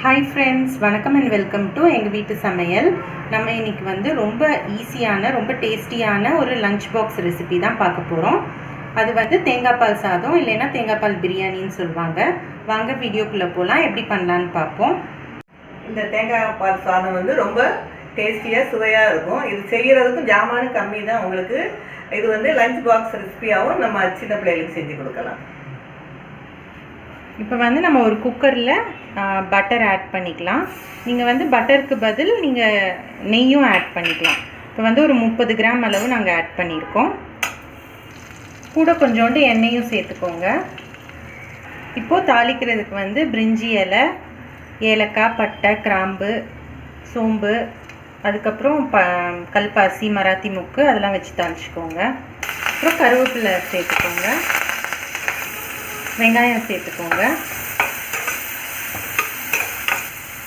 Hi friends, வணக்கம் and welcome to எங்கள் வீட்டு சமையல். நம்ம இன்றைக்கி வந்து ரொம்ப ஈஸியான ரொம்ப டேஸ்டியான ஒரு லஞ்ச் பாக்ஸ் ரெசிபி தான் பார்க்க போகிறோம். அது வந்து தேங்காய் பால் சாதம் இல்லைன்னா தேங்காய் பால் பிரியாணின்னு சொல்லுவாங்க. வாங்க வீடியோக்குள்ளே போகலாம், எப்படி பண்ணலான்னு பார்ப்போம். இந்த தேங்காய் பால் சாதம் வந்து ரொம்ப டேஸ்டியாக சுவையாக இருக்கும். இது செய்கிறதுக்கும் ஜாமானும் கம்மி தான் உங்களுக்கு. இது வந்து லஞ்ச் பாக்ஸ் ரெசிபியாகவும் நம்ம சின்ன பிள்ளைகளுக்கு செஞ்சு கொடுக்கலாம். இப்போ வந்து நம்ம ஒரு குக்கரில் பட்டர் ஆட் பண்ணிக்கலாம். நீங்கள் வந்து பட்டருக்கு பதில் நீங்கள் நெய்யும் ஆட் பண்ணிக்கலாம். இப்போ வந்து ஒரு 30 கிராம் அளவு நாங்கள் ஆட் பண்ணியிருக்கோம். கூட கொஞ்சோண்டு எண்ணெயும் சேர்த்துக்கோங்க. இப்போது தாளிக்கிறதுக்கு வந்து பிரிஞ்சி இலை, ஏலக்காய், பட்டை, கிராம்பு, சோம்பு, அதுக்கப்புறம் கல்பாசி, மராத்தி முக்கு அதெல்லாம் வச்சு தாளிச்சிக்கோங்க. அப்புறம் கருவேப்பிலை சேர்த்துக்கோங்க, வெங்காயம் சேர்த்துக்கோங்க.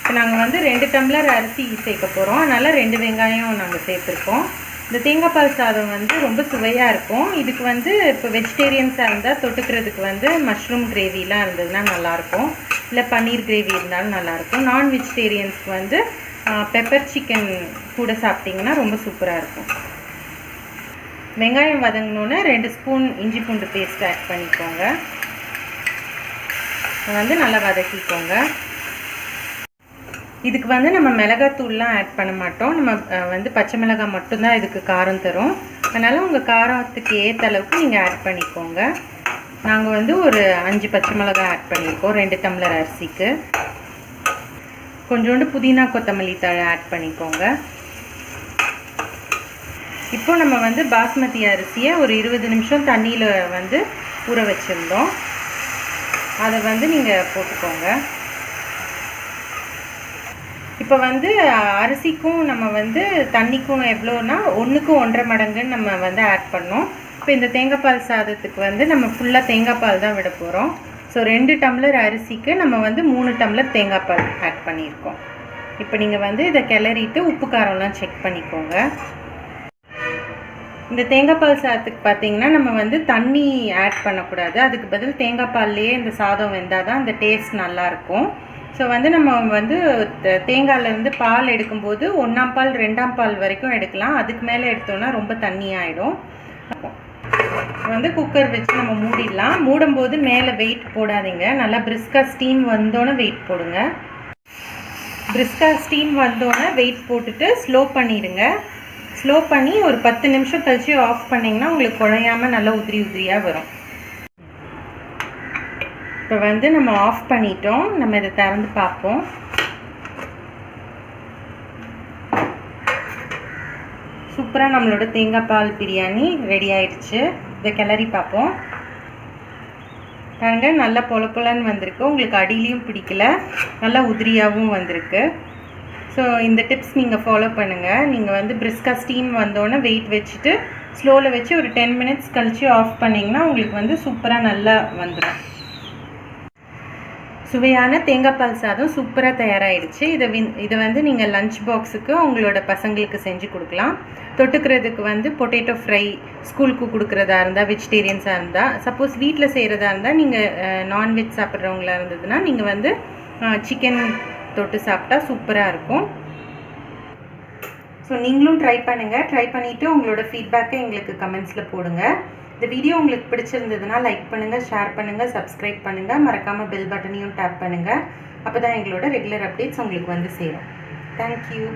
இப்போ நாங்கள் வந்து 2 டம்ளர் அரிசி சேர்க்க போகிறோம், அதனால் 2 வெங்காயம் நாங்கள் சேர்த்துருக்கோம். இந்த தேங்காய் பால் சாதம் வந்து ரொம்ப சுவையாக இருக்கும். இதுக்கு வந்து இப்போ வெஜிடேரியன்ஸாக இருந்தால் தொட்டுக்கிறதுக்கு வந்து மஷ்ரூம் கிரேவிலாம் இருந்ததுன்னா நல்லாயிருக்கும், இல்லை பன்னீர் கிரேவி இருந்தாலும் நல்லாயிருக்கும். நான் வெஜிடேரியன்ஸ்க்கு வந்து பெப்பர் சிக்கன் கூட சாப்பிட்டிங்கன்னா ரொம்ப சூப்பராக இருக்கும். வெங்காயம் வதங்கினோன்னே 2 ஸ்பூன் இஞ்சி பூண்டு பேஸ்ட் ஆட் பண்ணிக்கோங்க. வந்து நல்லா வதக்கிக்கோங்க. இதுக்கு வந்து நம்ம மிளகாத்தூள்லாம் ஆட் பண்ண மாட்டோம். நம்ம வந்து பச்சை மிளகாய் மட்டும்தான் இதுக்கு காரம் தரும். அதனால் உங்கள் காரத்துக்கு ஏற்ற அளவுக்கு நீங்கள் ஆட் பண்ணிக்கோங்க. நாங்கள் வந்து ஒரு 5 பச்சை மிளகாய் ஆட் பண்ணியிருக்கோம் 2 டம்ளர் அரிசிக்கு. கொஞ்சோண்டு புதினா கொத்தமல்லி தழை ஆட் பண்ணிக்கோங்க. இப்போ நம்ம வந்து பாஸ்மதி அரிசியை ஒரு 20 நிமிஷம் தண்ணியில் வந்து ஊற வச்சுருந்தோம். அதை வந்து நீங்கள் போட்டுக்கோங்க. இப்போ வந்து அரிசிக்கும் நம்ம வந்து தண்ணிக்கும் எவ்வளோன்னா 1க்கு 1.5 மடங்குன்னு நம்ம வந்து ஆட் பண்ணோம். இப்போ இந்த தேங்காய் பால் சாதத்துக்கு வந்து நம்ம ஃபுல்லாக தேங்காய் பால் தான் விட போகிறோம். ஸோ 2 டம்ளர் அரிசிக்கு நம்ம வந்து 3 டம்ளர் தேங்காய் பால் ஆட் பண்ணியிருக்கோம். இப்போ நீங்கள் வந்து இதை கிளறிட்டு உப்பு காரம்லாம் செக் பண்ணிக்கோங்க. இந்த தேங்காய் பால் சாதத்துக்கு பார்த்தீங்கன்னா நம்ம வந்து தண்ணி ஆட் பண்ணக்கூடாது. அதுக்கு பதில் தேங்காய் பால்லையே இந்த சாதம் வெந்தால் தான் அந்த டேஸ்ட் நல்லாயிருக்கும். ஸோ வந்து நம்ம வந்து தேங்காயிலேருந்து பால் எடுக்கும்போது 1ஆம் பால் 2ஆம் பால் வரைக்கும் எடுக்கலாம். அதுக்கு மேலே எடுத்தோன்னா ரொம்ப தண்ணி ஆகிடும். வந்து குக்கர் வச்சு நம்ம மூடிடலாம். மூடும்போது மேலே வெயிட் போடாதீங்க. நல்லா பிரிஸ்காக ஸ்டீம் வந்தோன்னே வெயிட் போடுங்க. பிரிஸ்காக ஸ்டீம் வந்தோன்னே வெயிட் போட்டுட்டு ஸ்லோ பண்ணிவிடுங்க. ஸ்லோ பண்ணி ஒரு 10 நிமிஷம் கழிச்சு ஆஃப் பண்ணிங்கன்னா உங்களுக்கு குழையாமல் நல்லா உதிரி உதிரியாக வரும். இப்போ வந்து நம்ம ஆஃப் பண்ணிட்டோம். நம்ம இதை திறந்து பார்ப்போம். சூப்பராக நம்மளோட தேங்காய் பால் பிரியாணி ரெடி ஆயிடுச்சு. இதை கிளறி பார்ப்போம். பாருங்க, நல்லா பொல பொலன்னு வந்திருக்கு. உங்களுக்கு அடியிலையும் பிடிக்கல, நல்லா உதிரியாகவும் வந்திருக்கு. ஸோ இந்த டிப்ஸ் நீங்கள் ஃபாலோ பண்ணுங்கள். நீங்கள் வந்து பிரிஸ்காக ஸ்டீம் வந்தோன்னே வெயிட் வச்சுட்டு ஸ்லோவில் வச்சு ஒரு 10 மினிட்ஸ் கழித்து ஆஃப் பண்ணிங்கன்னா உங்களுக்கு வந்து சூப்பராக நல்லா வந்துடும். சுவையான தேங்காய் பால் சாதம் சூப்பராக தயாராகிடுச்சு. இதை வந்து நீங்கள் லஞ்ச் பாக்ஸுக்கு உங்களோட பசங்களுக்கு செஞ்சு கொடுக்கலாம். தொட்டுக்கிறதுக்கு வந்து பொட்டேட்டோ ஃப்ரை ஸ்கூலுக்கு கொடுக்குறதா இருந்தால், வெஜிடேரியன்ஸாக இருந்தால், சப்போஸ் வீட்டில் செய்கிறதா இருந்தால், நீங்கள் நான்வெஜ் சாப்பிட்றவங்களா இருந்ததுன்னா நீங்கள் வந்து சிக்கன் தொட்டு சாப்பிட்டா சூப்பராக இருக்கும். ஸோ நீங்களும் ட்ரை பண்ணுங்கள். ட்ரை பண்ணிவிட்டு உங்களோட ஃபீட்பேக்கை எங்களுக்கு கமெண்ட்ஸில் போடுங்க. இந்த வீடியோ உங்களுக்கு பிடிச்சிருந்ததுன்னா லைக் பண்ணுங்கள், ஷேர் பண்ணுங்கள், சப்ஸ்கிரைப் பண்ணுங்கள். மறக்காமல் பெல் பட்டனையும் டேப் பண்ணுங்கள். அப்போ தான் எங்களோட ரெகுலர் அப்டேட்ஸ் உங்களுக்கு வந்து சேரும். தேங்க்யூ.